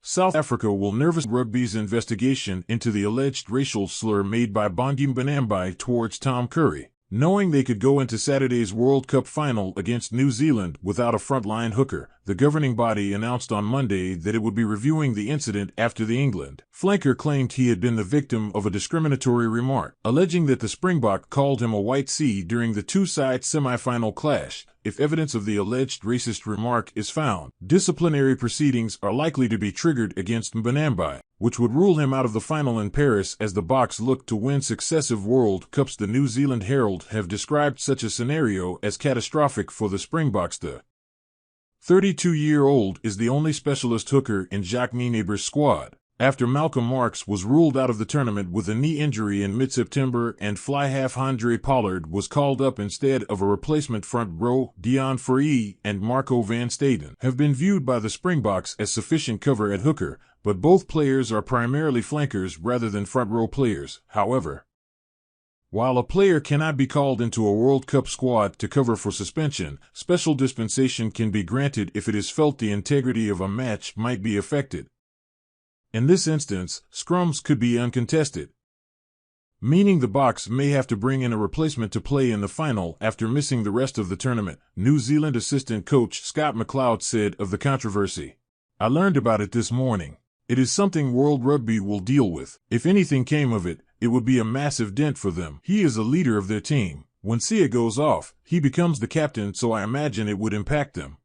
South Africa will nervous Rugby's investigation into the alleged racial slur made by Bongi Mbonambi towards Tom Curry, knowing they could go into Saturday's World Cup final against New Zealand without a frontline hooker. The governing body announced on Monday that it would be reviewing the incident after the England flanker claimed he had been the victim of a discriminatory remark, alleging that the Springbok called him a white C during the two-side semi-final clash. If evidence of the alleged racist remark is found, disciplinary proceedings are likely to be triggered against Mbonambi, which would rule him out of the final in Paris as the Boks look to win successive World Cups. The New Zealand Herald have described such a scenario as catastrophic for the Springboks. The 32-year-old is the only specialist hooker in Jacques Nienaber's squad, after Malcolm Marx was ruled out of the tournament with a knee injury in mid-September and fly half Handré Pollard was called up instead of a replacement front row. Deon Fourie and Marco van Staden have been viewed by the Springboks as sufficient cover at hooker, but both players are primarily flankers rather than front row players. However, while a player cannot be called into a World Cup squad to cover for suspension, special dispensation can be granted if it is felt the integrity of a match might be affected. In this instance, scrums could be uncontested, meaning the Boks may have to bring in a replacement to play in the final after missing the rest of the tournament. New Zealand assistant coach Scott McLeod said of the controversy, "I learned about it this morning. It is something World Rugby will deal with. If anything came of it, it would be a massive dent for them. He is a leader of their team. When Sia goes off, he becomes the captain, so I imagine it would impact them."